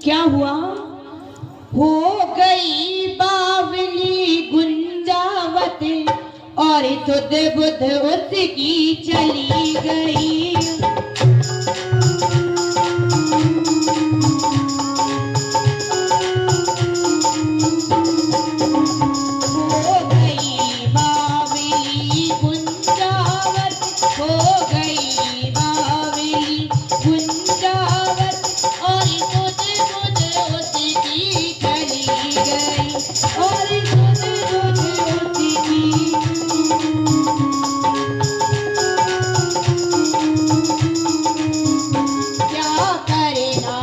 क्या हुआ? हो गई बावली गुंजावती और सुध बुध उसकी चली गई। हो गई बावली गुंजावत, हो गई बावली गुंजावत और सुध बुध उसकी चली गई और सुध बुध उसकी। क्या करना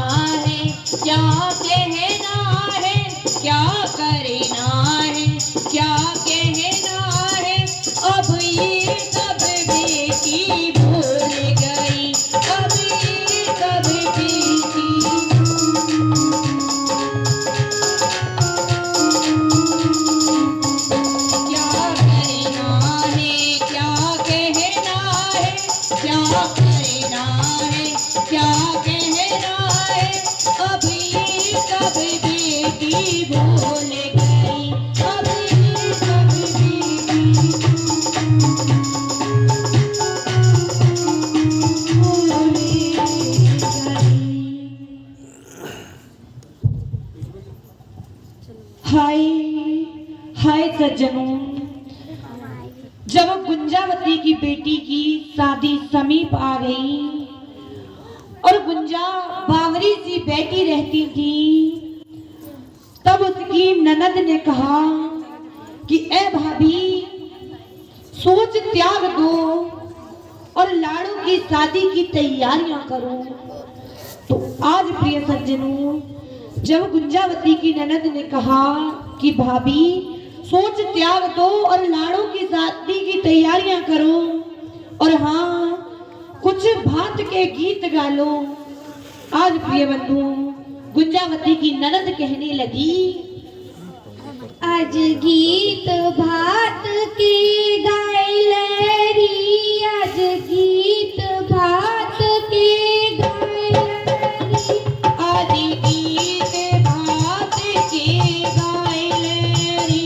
है, क्या कहना है, क्या करना है, क्या कहना है, अब ये सब बेटी भूल गई, अब ये सब बेटी। क्या करना है, क्या कहना है, क्या करना है, क्या कहना है, अब ये सब बेटी भूल गई, अब ये सब बेटी भूल गई। हाय हाय सज्जनों, जब गुंजावती की बेटी की शादी समीप आ गई और गुंजा बावरी सी बैठी रहती थी, तब उसकी ननद ने कहा कि ए भाभी, सोच त्याग दो और लाड़ू की शादी की तैयारियां करो। तो आज प्रिय सज्जनों, जब गुंजावती की ननद ने कहा कि भाभी सोच त्याग दो और लाड़ू की शादी की तैयारियां करो और हाँ कुछ भात के गीत गा लो, आज प्रिय बंधु गुंजावती की ननद कहने लगी, आज गीत भात के गायले री, आज गीत भात के गायले, आज गीत भात के गायले री,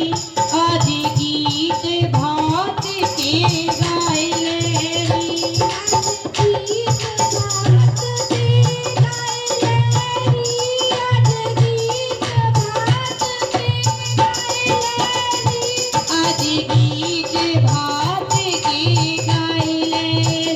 आज गीत भात के गायले री, आज गीत भात के गायले री, आज गीत भात के गायले री, आज गीत भात के गायले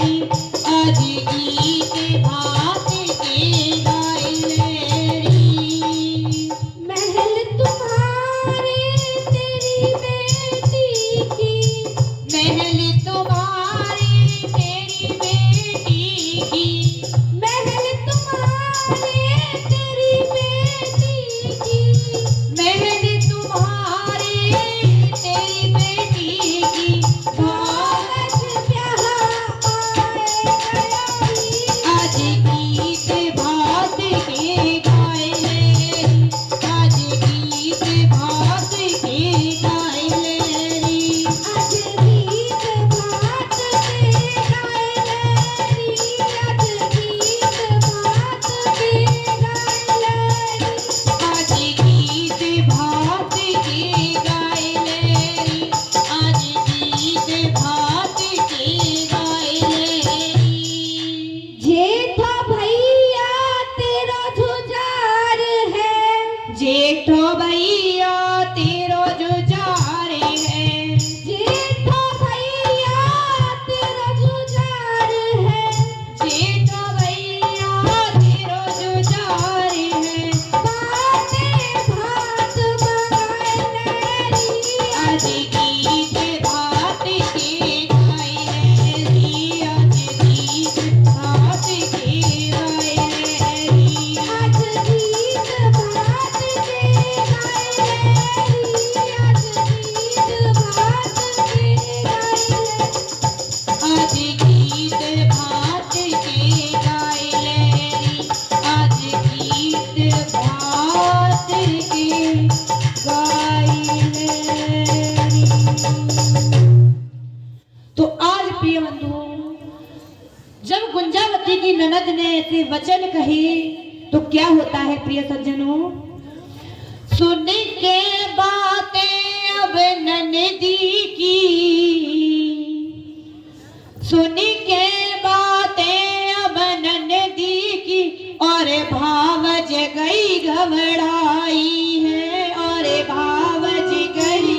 वचन कहे तो क्या होता है प्रिय सज्जनों? सुन के बातें अब ननदी की, सुन के बातें अब ननदी की, और भावज गई घबराई है, और भावज गई।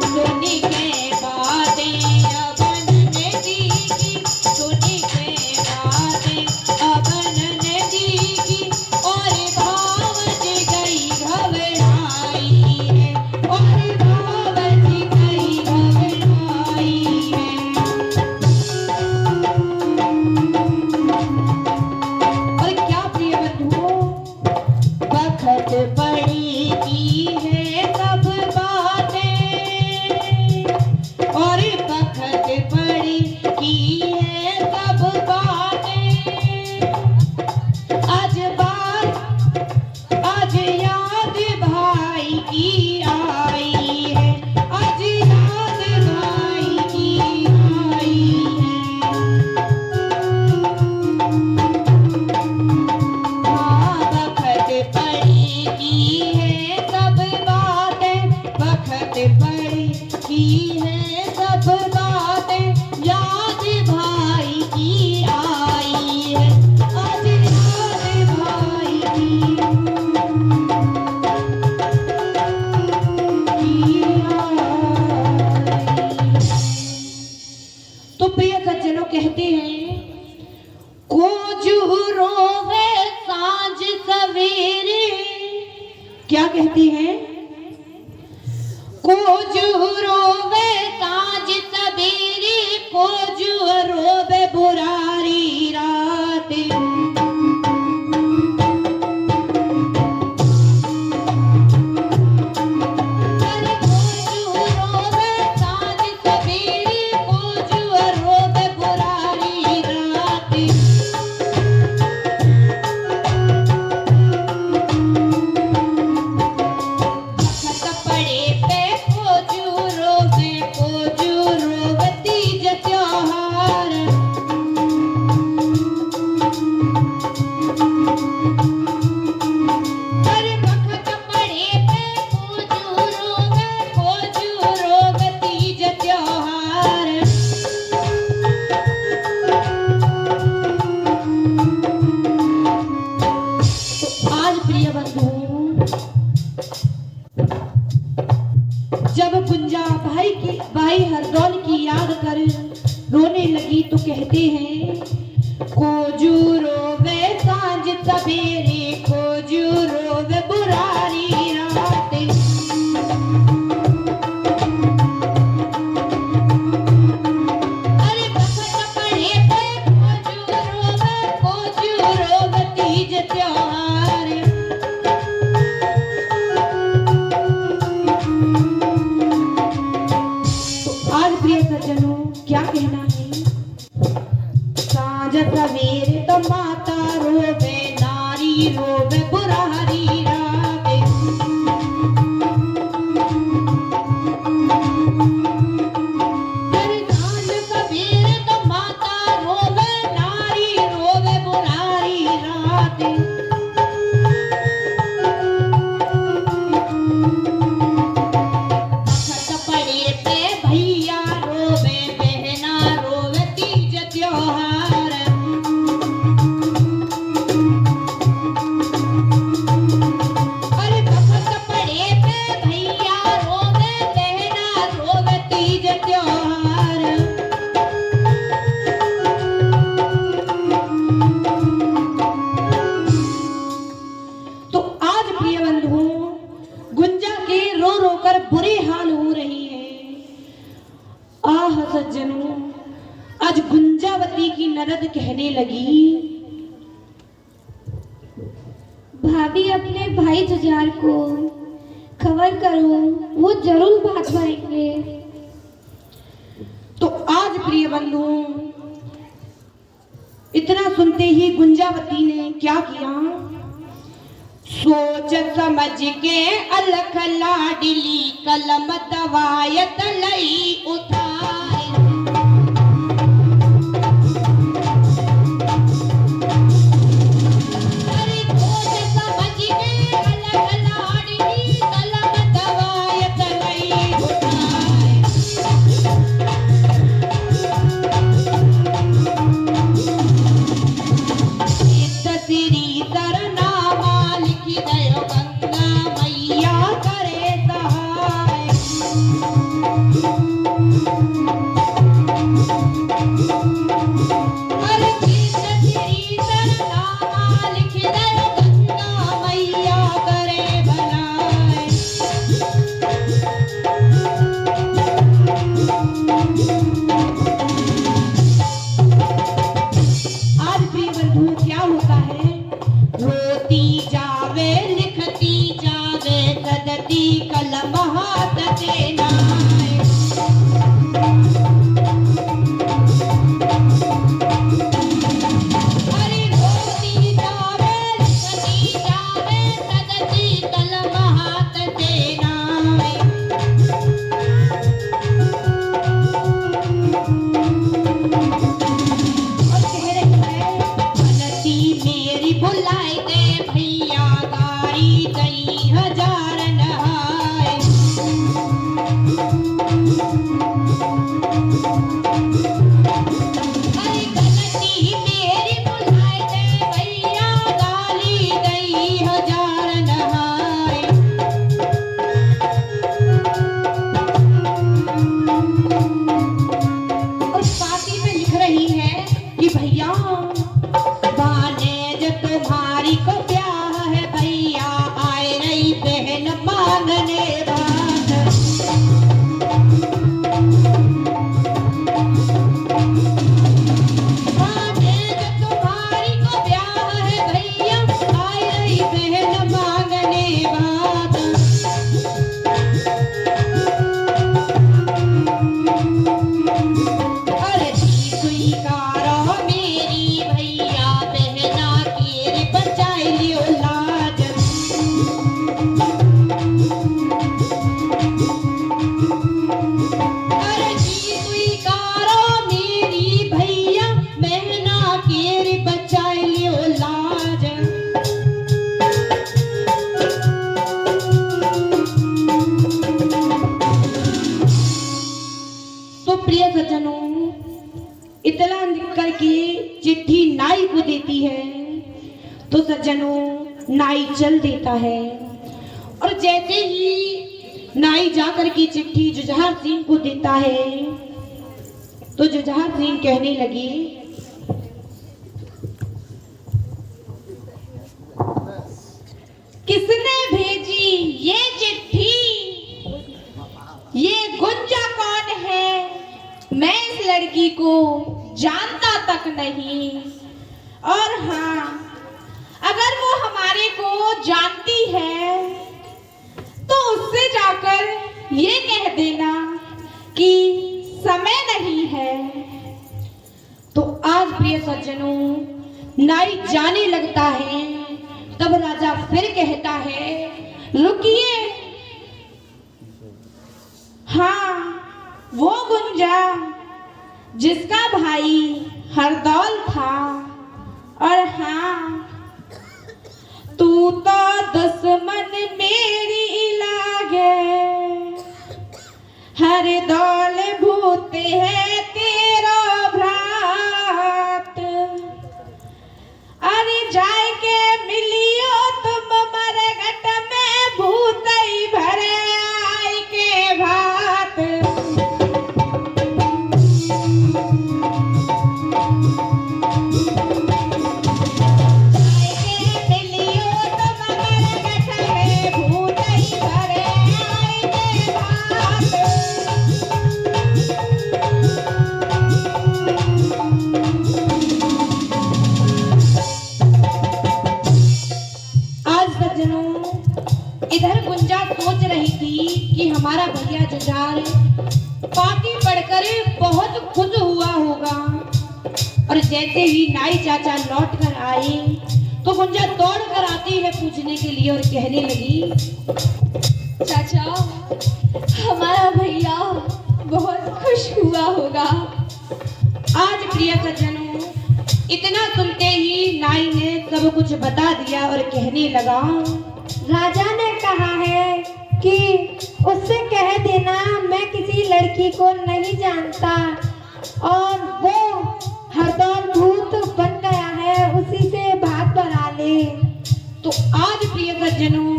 सुन के बातें अब ननदी की, सुन के बातें अब ननदी की, और भावज गई घबराई है, और भावज गई घबराई है। और क्या प्रिय बंधुओं, बखत पड़ी की है सब बातें, और बखत पड़ी की है सब बातें। आज बात, आज याद भाई की आई है, आज याद भाई की आई है। हाँ, बखत पड़ी की है सब बातें, बखत पड़ी की है सब बातें, याद भाई की आई है, आज याद भाई की आई। तो प्रिय सज्जनों कहते हैं, को जो रोवे सांझ सवेरे, क्या कहती हैं? को जो रोवे सांझ सवेरे, को जो रोवे बुरारी रात। अरे को जो रोवे सांझ सवेरे, को जो रोवे बुरारी रात। बखत पड़े पे को जो रोवे तीज त्योहार। अरे बखत पड़े पे को जो रोवे तीज त्योहार। तो आज प्रिय बंधुओं, जब गुंजा भाई हरदौल की याद कर रोने लगी तो कहते हैं, को जो रोवे सांझ सवेरे, को जो रोवे बुरारी रात। अरे बखत पड़े पे को जो रोवे तीज त्योहार। तो आज प्रिय सज्जनों क्या कहना है? सांझ सवेरे तो माता रोवे, नारी रोवे बुरारी रात। अरे सांझ सवेरे तो माता रोवे, नारी रोवे बुरारी रात। बखत पड़े पे भैया रोवे, बहना रोवे तीज त्योहार। अरे बखत पड़े पे भैया रोवे, बहना रोवे तीज त्योहार। तो आज प्रिय बंधुओं, गुंजा के रो रो कर बुरे हाल हो रही है। आह सज्जनों, आज गुंजावती की ननद कहने लगी, भाभी अपने भाई जुझार को खबर करो, वो जरूर भाग पाएंगे। तो आज प्रिय बंधुओं, इतना सुनते ही गुंजावती ने क्या किया? सोच समझ के अलख लाडली कलम दवायत लई उतार। इतना लिख करके चिट्ठी नाई को देती है तो सज्जनों नाई चल देता है। और जैसे ही नाई जाकर के चिट्ठी जुझार सिंह को देता है तो जुझार सिंह कहने लगे, किसने भेजी ये चिट्ठी? ये गुंजा कौन है? मैं इस लड़की को जानता तक नहीं। और हाँ, अगर वो हमारे को जानती है तो उससे जाकर ये कह देना कि समय नहीं है। तो आज प्रिय सज्जनों नाई जाने लगता है, तब राजा फिर कहता है, रुकिए, हाँ वो गुंजा जिसका भाई हरदौल था। और हाँ तू तो दुश्मन मेरी लागे, हरदौल भूत है तेरा भ्रात। अरे जाए के मिलियो तुम मरघट में, भूत ही भरे आई के भात। इधर गुंजा सोच रही थी कि हमारा भैया जुझार पार्टी पढ़कर बहुत खुश हुआ होगा। और जैसे ही नाई चाचा लौट कर आए तो गुंजा दौड़ कर आती है पूछने के लिए और कहने लगी, चाचा हमारा भैया बहुत खुश हुआ होगा। आज प्रिय सज्जनों इतना सुनते ही नाई ने सब कुछ बता दिया और कहने लगा, राजा ने कहा है कि उससे कह देना मैं किसी लड़की को नहीं जानता और वो हरदौल भूत बन गया है, उसी से भाग बना ले। तो आज प्रिय सज्जनों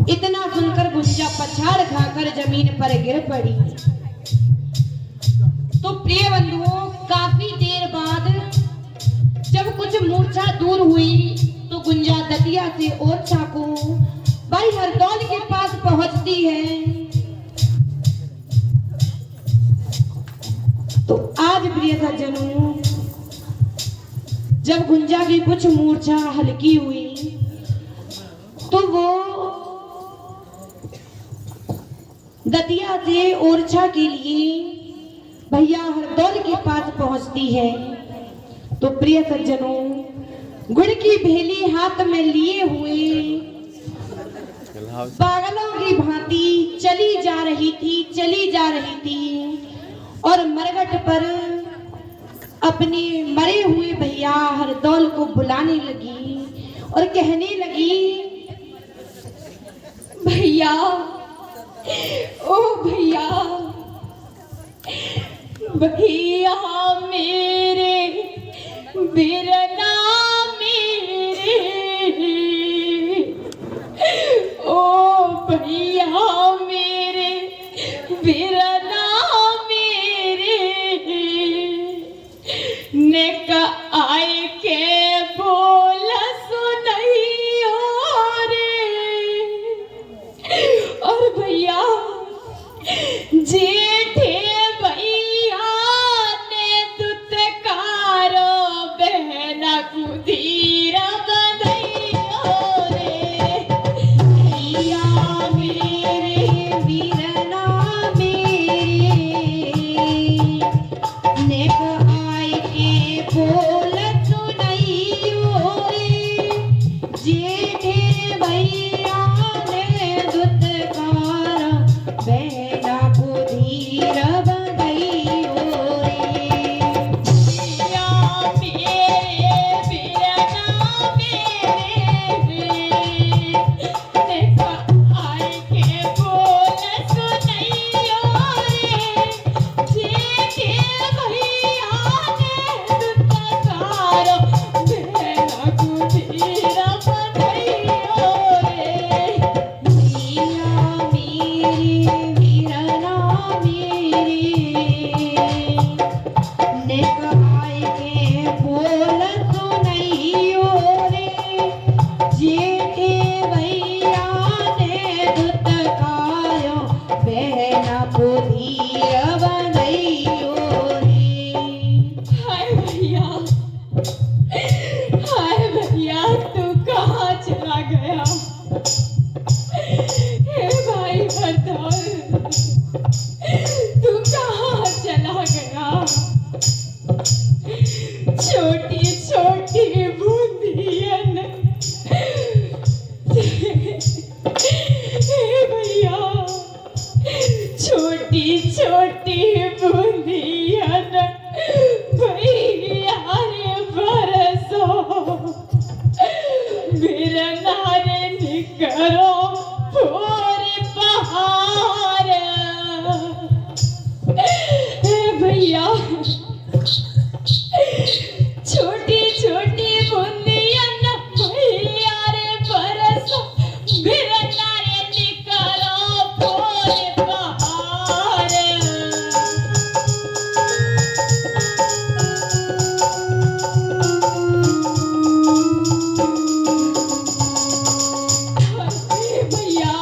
इतना सुनकर गुंजा पछाड़ खाकर जमीन पर गिर पड़ी। तो प्रिय बंधुओं काफी देर बाद जब कुछ मूर्छा दूर हुई तो गुंजा दतिया से ओरछा को भाई हरदौल के पास पहुंचती है। तो आज प्रिय सज्जनों जब गुंजा की कुछ मूर्छा हल्की हुई तो वो दतिया से ओरछा के लिए भैया हरदौल के पास पहुंचती है। तो प्रिय सज्जनों गुड़ की भेली हाथ में लिए हुए पागलों की भांति चली जा रही थी और मरघट पर अपने मरे हुए भैया हरदौल को बुलाने लगी और कहने लगी, भैया, ओ भैया, भैया मेरे बिरना मेरे, ओ भैया मेरे बिरना मेरे, नेक आए के बोल सुनइयो रे। और भैया जेठे भैया ने दुत्कारो बहना छोटी छोटी बूंदियन हे भैया, छोटी छोटी बूंदियन भैया रे बरसो बिरना रे निकरो पूरे पहाड़। हे भैया, छोटी छोटी बूंदियन भैया रे बरसो बिरना रे निकरो पूरे पहाड़। हे भैया,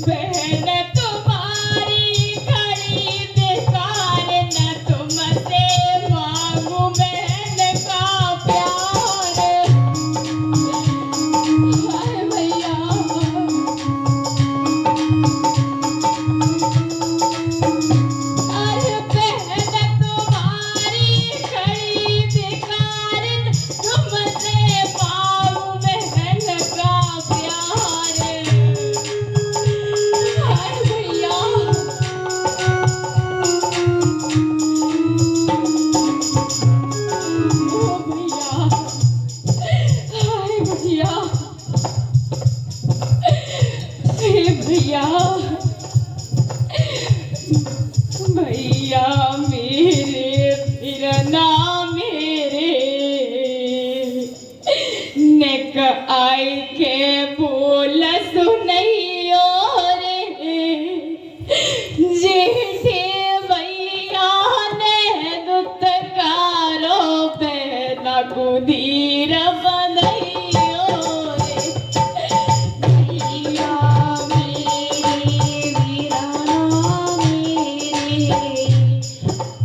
बहन तुम्हारी खड़ी बेकार, न तुमसे मांगू बहन का प्यार। हाय भैया, अरे बहन तुम्हारी खड़ी बेकार, तुमसे मांगू बहन का प्यार। हाय भैया, ओ भैया, हाय भैया, हे भैया, भैया मेरे बिरना मेरे नेक आई के बोल सुनैयो रे, जेठे भैया ने दुत्कारो बहना कुधीर बनैयो रे। भैया मेरे बिरना मेरे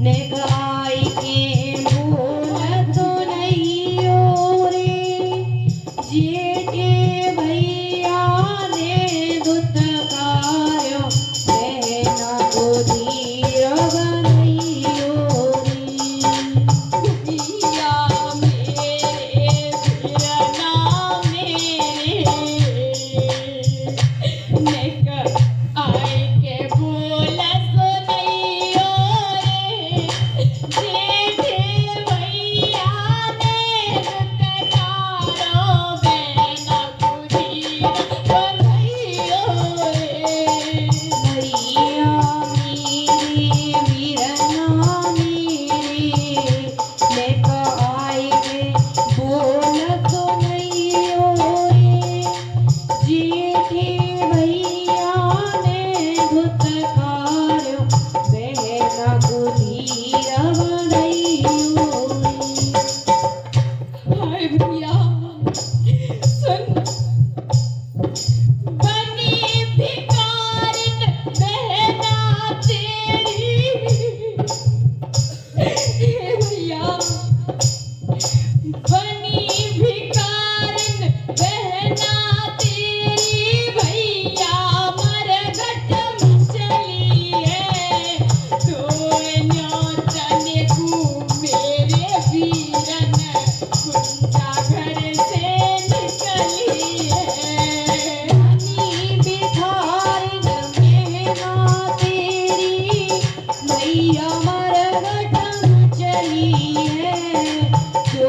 नेक आई के बोल सुनैयो रे, जेठे भैया ने दुत्कारो बहना कुधीर बनैयो रे। भैया मेरे बिरना मेरे नेक आई के बोल सुनैयो रे, जेठे भैया ने दुत्कारो बहना कुधीर बनैयो रे। भैया मेरे बिरना मेरे नेक आई के बोल सुनैयो रे, जेठे भैया ने दुत्कारो बहना कुधीर बनैयो रे। हाय भैया, सुन, बनी भिखारिन बहना तेरी। हे भैया, बनी भिखारिन बहना तेरी, भैया मरघट मचली है, तो न्योतन को मेरे वीरन कुंजा घर से निकली है। बनी भिखारिन बहना तेरी, भैया मरघट मचली है, तो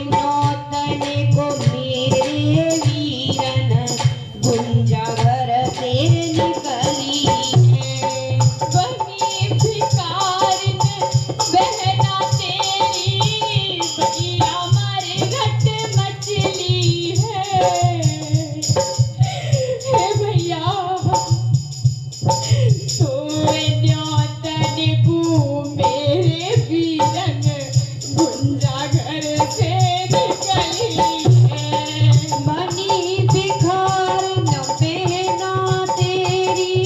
न्योतन को मेरे वीरन गुंजा घर से निकली है। बनी भिखारिन बहना तेरी, भैया मरघट मचली है। हे भैया, तो न्योतन को मेरे वीरन गुंजा घर से निकली है। बनी भिखारिन बहना तेरी,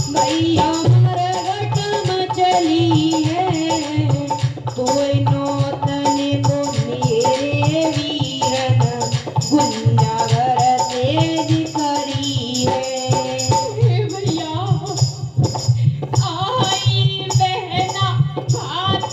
भैया मरघट मचली है, तो न्योतन को मेरे वीरन गुंजा घर से निकली है। हे भैया, आई बहना भात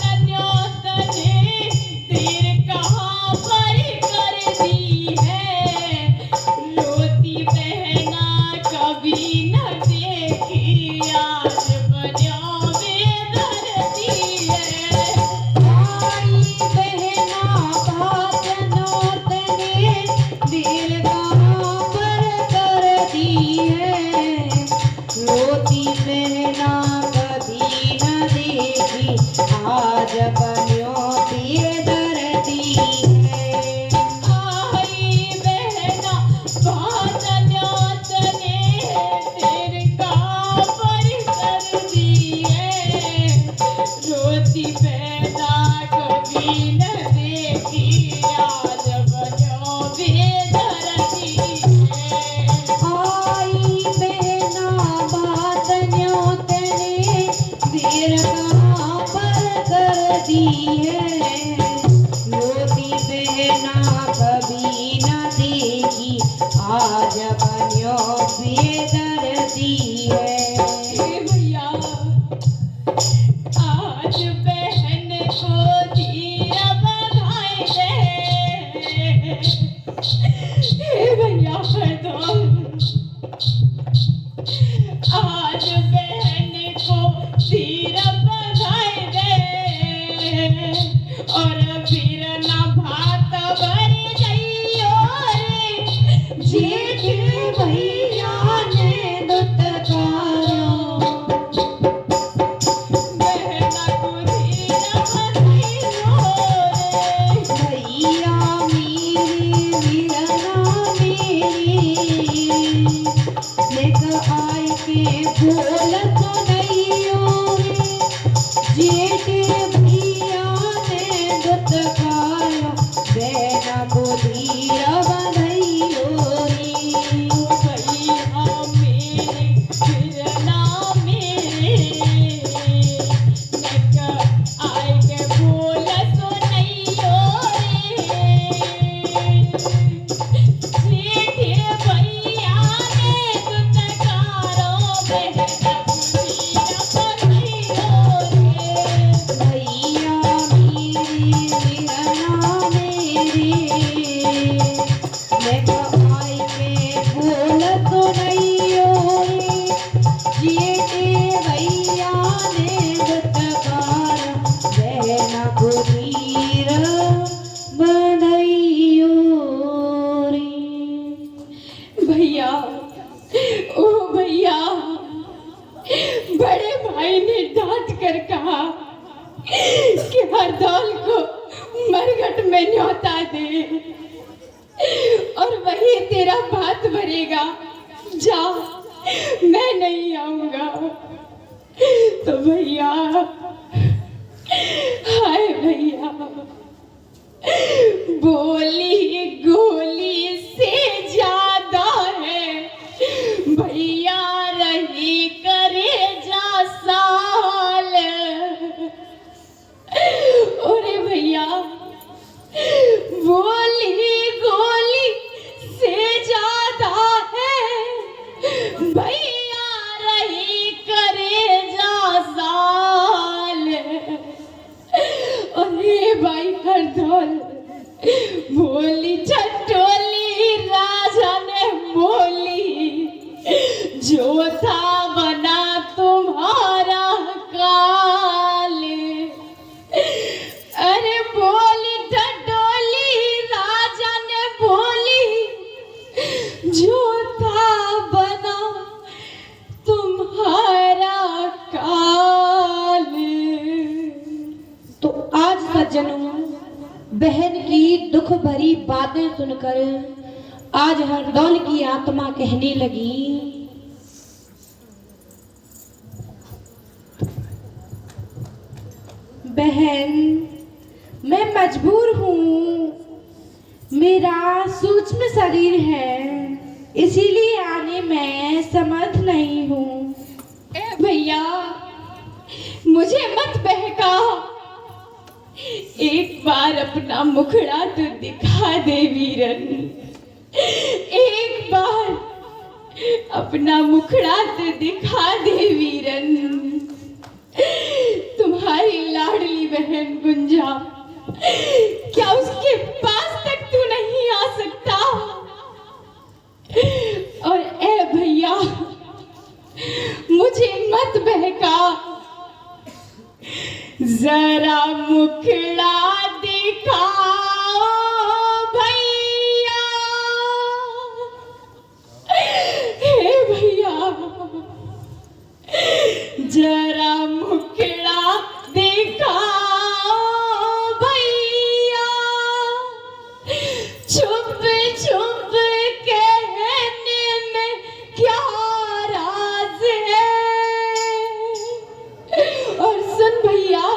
बहना कभी न देखी आज बनो बेदर्दी है। आई बहना बात न्यो तेने वीर कहाँ पर कर दी है। रोती बहना कभी न देखी आज बनो बेदर्दी है। हे भैया आज बहन को धीर बधाई दे। हे भैया हरदम आज बहन को धीर बधाई दे और फिर ना भात भरी जाइयो रे। जेठ भैया ने दुत्कारो बहना को धीर बधाइयो रे। भैया मेरी वीरना मेरी लेकर आए के बोल तो नहीं रे। जेठ भैया ने दुत्कारो बहना को धीर बधाइयो रे। भैया मेरे फिरना मेरे नक आए के बोल तो नहीं हो रे। सीधे भैया ने दुत्कारो बहना कुधीर बधाइयो रे। भैया मेरी वीरना मेरी लेकर आए के बोल तो नहीं रे। जेठ भैया ने दुत्कारो बहना को धीर बधाइयो रे। भैया ओ भैया बड़े भाई ने डांट कर कहा कि हरदौल को मरघट में न्योता दे और वही तेरा भात भरेगा। जा मैं नहीं आऊंगा। तो भैया हाय भैया बोली गोली से ज्यादा है भैया रही करे जा साल। अरे भैया बोली गोली से ज्यादा है भैया रही करे जा साल। अरे भाई हरदौल बोली चटोली राजा ने बोली जो था बना तुम्हारा काल। अरे बोली टटोली राजा ने बोली जो था बना तुम्हारा काल। तो आज सज्जनों बहन की दुख भरी बातें सुनकर आज हरदौल की आत्मा कहने लगी, बहन मैं मजबूर हूँ, मेरा सूक्ष्म शरीर है इसीलिए आने में समर्थ नहीं हूँ। ए भैया मुझे मत बहका। एक बार अपना मुखड़ा तो दिखा दे वीरन। एक बार अपना मुखड़ा तो दिखा दे वीरन। तुम्हारी लाडली बहन गुंजा क्या उसके पास तक तू नहीं आ सकता? और ए भैया मुझे मत बहका। जरा मुखड़ा दिखाओ भैया। हे भैया जरा मुखड़ा दिखाओ भैया। छुप छुप कहने में क्या राज है। और सुन भैया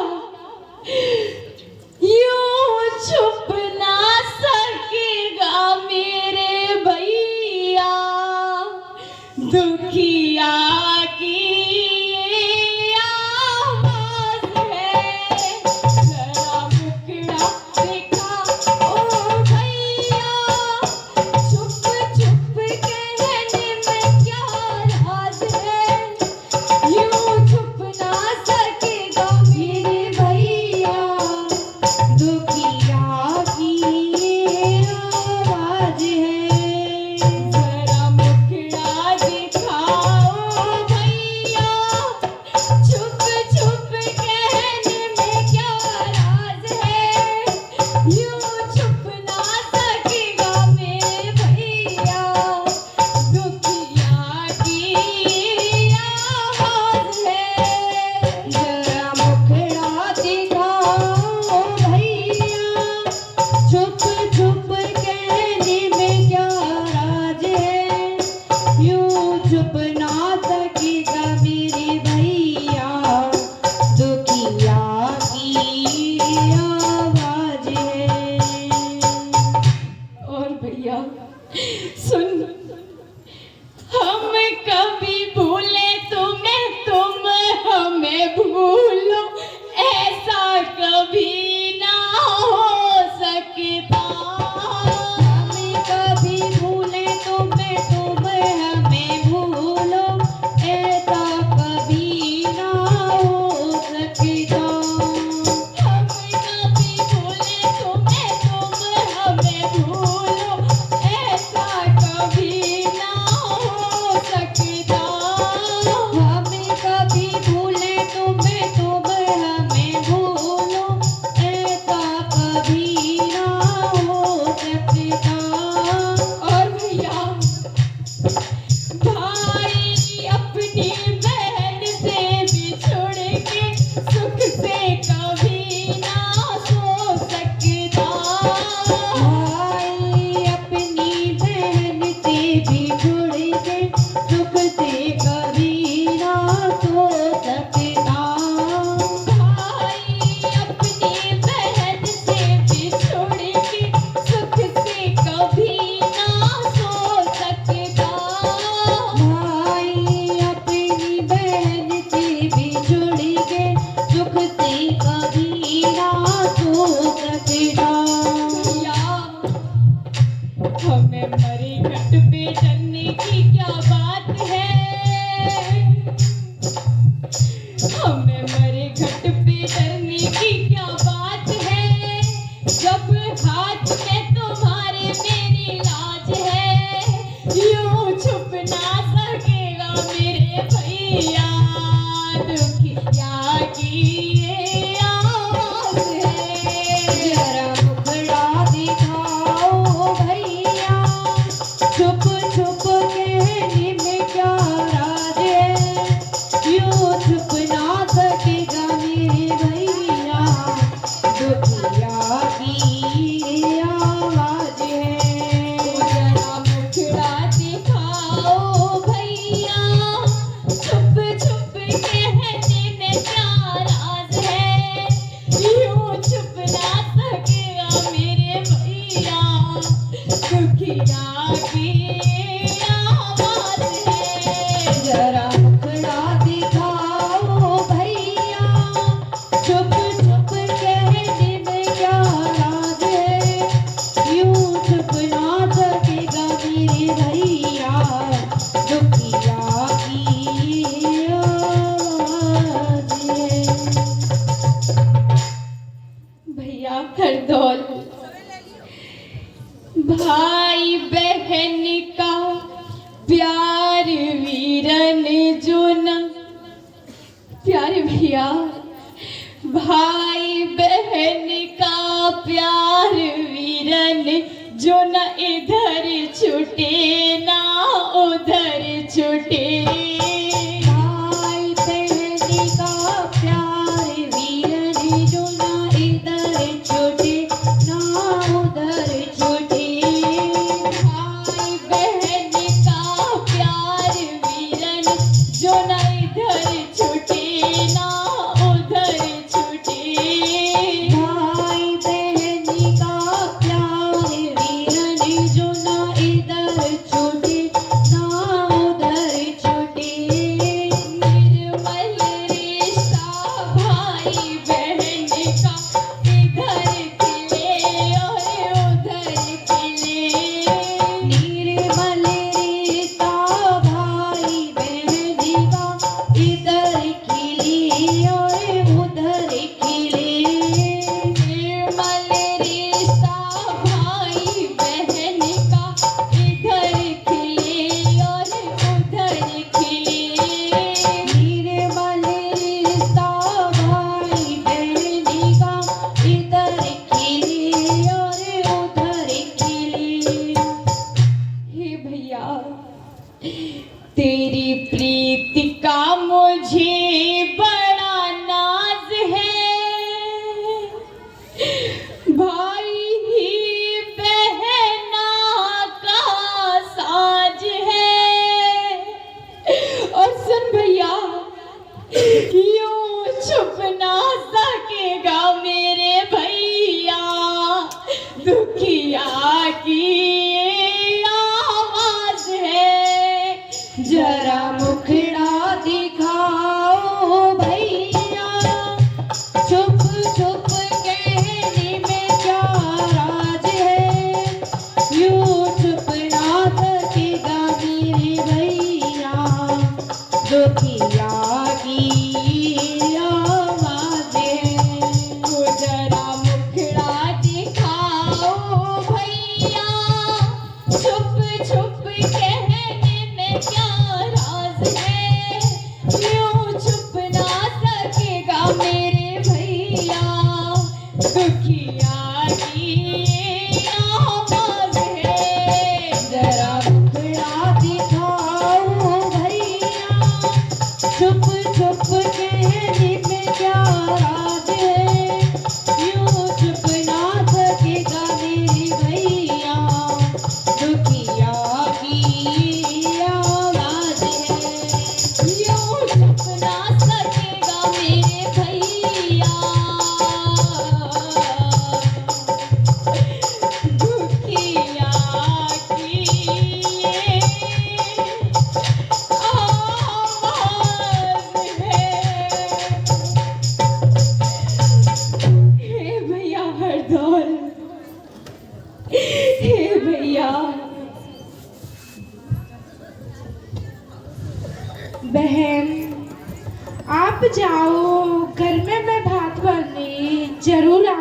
सुख से कभी ना सो सकता। भाई अपनी बहन से बिछुड़ के सुख से कभी ना सो सकता। भाई अपनी बहन से बिछुड़ के सुख से कभी ना सो सकता। भाई अपनी बहन से बिछुड़ के सुख से कभी ना सो सकता। हमें मरे घट पे चलने की क्या बात है। हमें मरे घट पे चलने की क्या बात है। जब हाथ में तुम्हारे मेरी लाज है। यूं छुप ना सकेगा मेरे भैया। दुखिया की ये आवाज है। जरा मुखड़ा दिखाओ भैया, छुप छुप कहने में क्या राज है। यूं छुप ना सकेगा मेरे भैया, दुखिया की आवाज है। जरा मुखड़ा दिखाओ भैया। छुप छुप कहने में क्या राज है। यूं छुप ना सकेगा मेरे भैया। दुखिया की आवाज है। जरा मुखड़ा दिखाओ भैया, छुप छुप कहने में क्या राज है। यूं छुप ना सकेगा मेरे भैया, दुखिया की आवाज है। भैया खरदौल भाई बहन का प्यार वीरन जो न। प्यारे भैया भाई बहन का प्यार वीरन जो न इधर छूटे ना उधर छूटे। भाई बहन का प्यार वीरन जो ना इधर छूटे ना उधर छूटे। भाई बहन का प्यार वीरन जो न इधर छूटे ना उधर छूटे। भाई बहन का प्यार वीरन जो ना इधर छूटे ना उधर छूटे। निर्मल रिश्ता भाई बहन का इधर खिले और उधर खिले। निर्मल रिश्ता भाई बहन का इधर खिले और उधर खिले। निर्मल रिश्ता भाई बहन का इधर खिले और उधर खिले। निर्मल रिश्ता भाई बहन का इधर खिले और उधर खिले। हे भैया तेरी प्रीति का मुझे बड़ा नाज है। भाई ही बहना का साज है। और सुन भैया यूं छुप ना सकेगा मेरे भैया। दुखिया की ये आवाज है। जरा मुखड़ा दिखाओ भैया, छुप छुप कहने में क्या राज है। यूं छुप ना सकेगा मेरे भैया, दुखिया की आवाज है।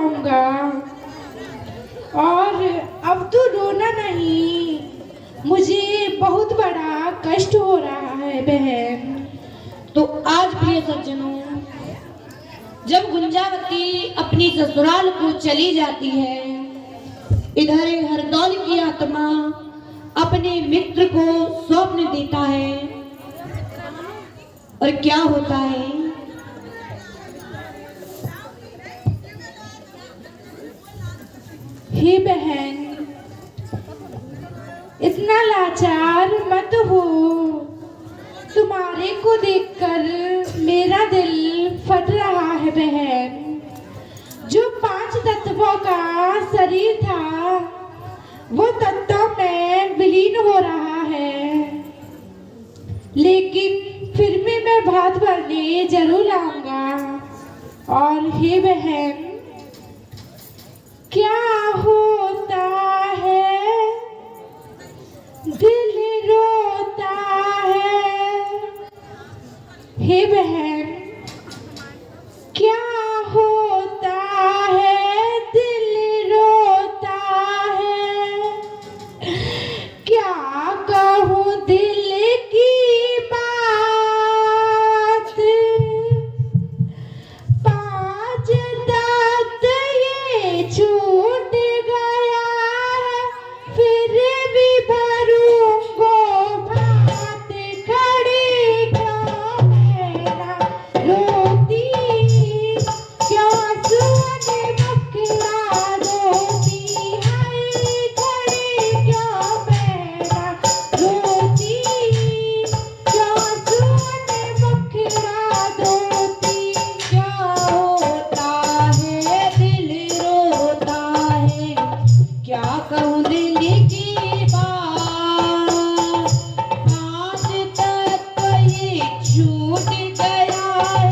आऊंगा। और अब तो रोना नहीं, मुझे बहुत बड़ा कष्ट हो रहा है बहन। तो आज प्रिय सज्जनों, जब गुंजावती अपनी ससुराल को चली जाती है, इधर हरदौल की आत्मा अपने मित्र को स्वप्न देता है। और क्या होता है? हे बहन, इतना लाचार मत हो। तुम्हारे को देखकर मेरा दिल फट रहा है बहन। जो 5 तत्वों का शरीर था वो तत्वों में विलीन हो रहा है, लेकिन फिर भी मैं भात भरने जरूर आऊंगा। और हे बहन, क्या होता है दिल रोता है। हे बहन, क्या होता है दिल रोता है। क्या कहूँ दिल की बात, 5 दांत ये छूट गया है, फिर भी भरूंगो भात। खड़ी क्यों मेरा रोती, क्यों सुन मुखड़ा रोती है। खड़ी क्यों मेरा रोती, क्यों सुन मुखड़ा रोती। क्या होता है दिल रोता है, क्या कहूँ दिल की बात। 5 तक ये छूट गया है,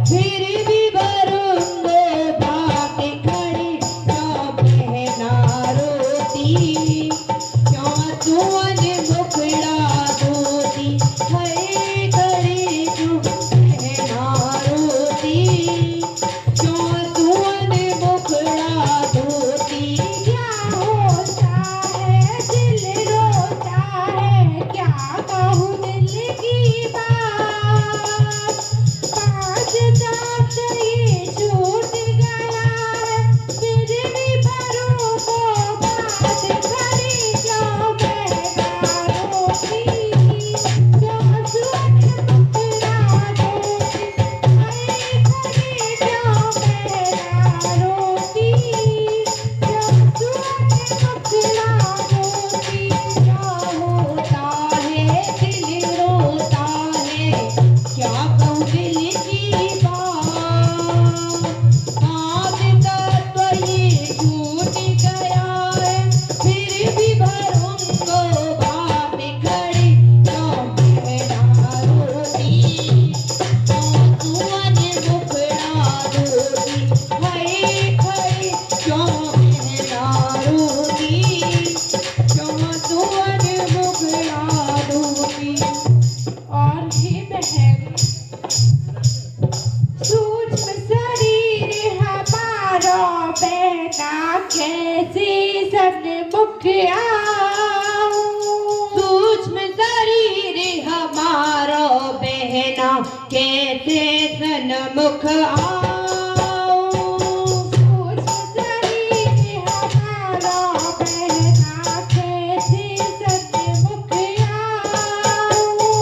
फिर भी भरूंगो भात। खड़ी क्यों बहना रोती, क्यों सुन मुखड़ा रोती है। खड़ी क्यों बहना रोती, क्यों सुन मुखड़ा रोती। क्या होता है दिल रोता है, क्या कहूँ दिल की बात। 5 दांत ये छूट गया है, फिर भी भरूंगो भात। खड़ी क्यों बहना रोती, क्यों सुन मुखड़ा रोती है। खड़ी क्यों बहना रोती, क्यों सुन मुखड़ा रोती। क्या होता है दिल रोता है, क्या कहूँ दिल की बात। 5 तत्व ये छूट गया है, फिर भी भरूंगो भात। खड़ी क्यों बहना रोती, क्यों सुन मुखड़ा रोती है। खड़ी क्यों बहना रोती, क्यों सुन मुखड़ा रोती। और हे बहन, सूक्ष्म शरीर हमारा बहना कैसे सन्मुख आऊं। सूक्ष्म शरीर हमारा बहना कैसे सन्मुख आऊं। सूक्ष्म शरीर हमारा बहना कैसे सन्मुख आऊं।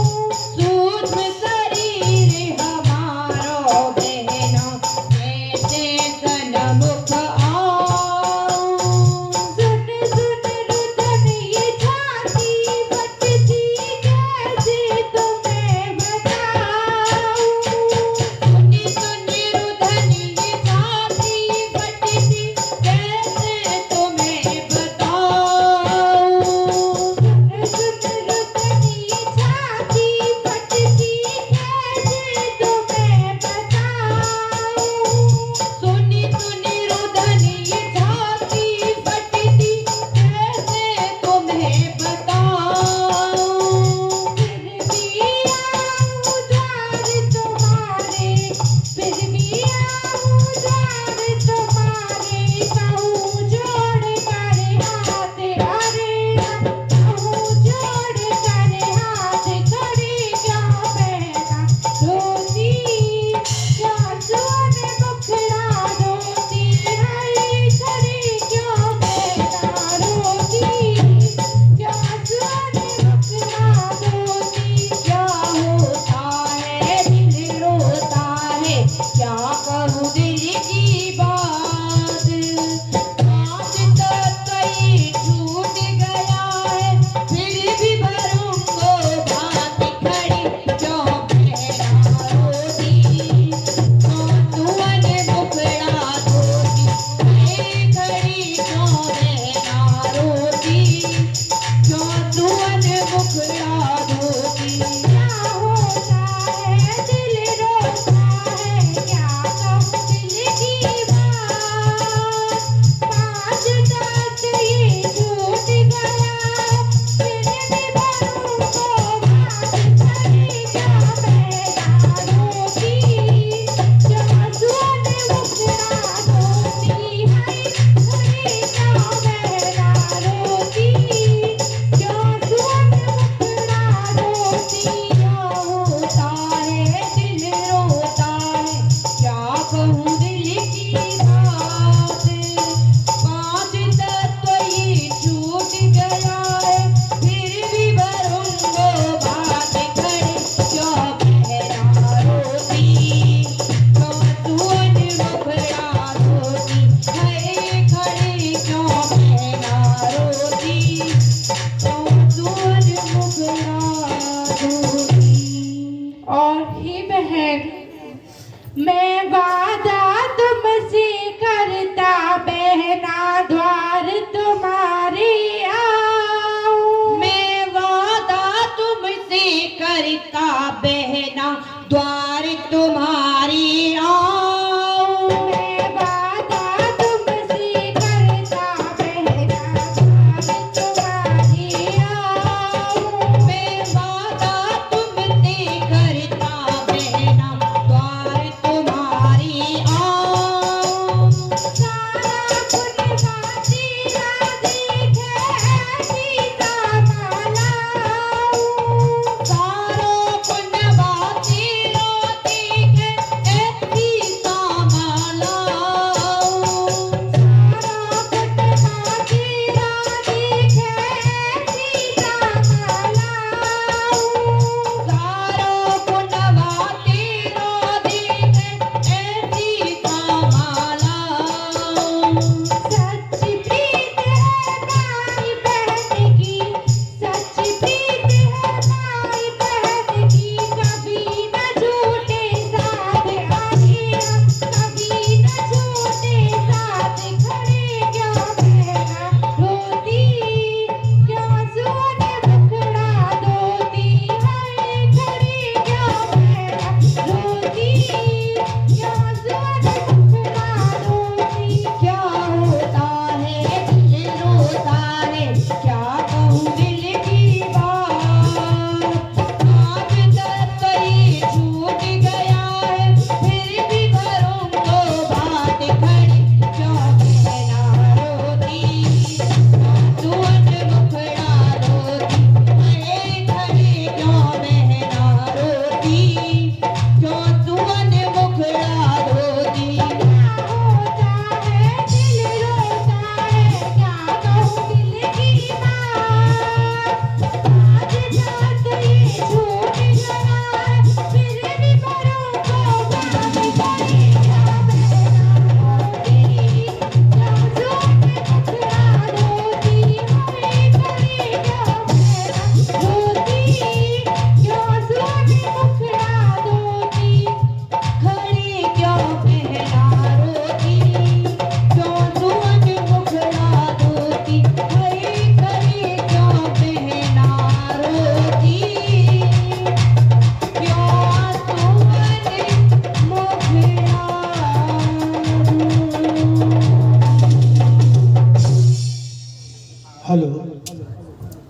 सूक्ष्म शरीर हमारा बहना कैसे सन्मुख आऊं। सुन सुन रुदन ये छाती बटती कैसे तुम्हें बताऊं। सुन सुन की बात, पांच तत्व ये छूट गया है, फिर भी भरूंगो बात खड़े क्यों बहरा रोती, क्यों सुअन मुखड़ा रोती, है खड़े क्यों बहरा रोती, क्यों सुअन मुखड़ा रोती। और ही बहन, मैं वादा तुमसे करता बहना द्वार तुम्हारे आऊं। मैं वादा तुमसे करता बहना द्वार तुम्हारी आऊं। मैं वादा तुमसे करता बहना द्वार तुम्हारे आऊं। मैं वादा तुमसे करता बहना द्वार तुम्हारी आऊं। सारा पुनवा तेरा देखे सीता माला आऊं। सारो पुनवा तेरा देखे ऐसी सामाला आऊं। सारा पुनवा तेरा देखे सीता माला आऊं। सारो पुनवा तेरा देखे ऐसी सामाला आऊं। सच प्रीत है भाई बहन की, सच प्रीत है भाई बहन की, कभी न झूठे साथ आए हम, कभी न झूठे साथ खड़े क्यों बहना रोती, क्यों सुअन मुखड़ा धोती, है खड़े क्यों बहना रोती, क्यों सुअन मुखड़ा धोती। क्या होता है दिल रोता है, क्या कहूँ दिल की बात, आज तक ये छूट गया है, फिर भी भरूंगो बात खड़ी क्यों बहना रोती, क्यों सुअन मुखड़ा रोती, है खड़ी क्यों बहना रोती, क्यों सुअन मुखड़ा रोती। क्या होता है दिल रोता है, क्या कहूँ दिल की बात, आज तक ये छूट गया है, फिर भी भरूंगो बात खड़ी क्यों बहना रोती, क्यों सुअन मुखड़ा धोती, है खड़ी क्यों बहना रोती, क्यों सुअन मुखड़ा धोती। खड़ी क्यों बहना रोती, क्यों सुअन मुखड़ा धोती, खड़ी खड़ी क्यों बहना रोती, क्यों सुअन मुखड़ा हेलो।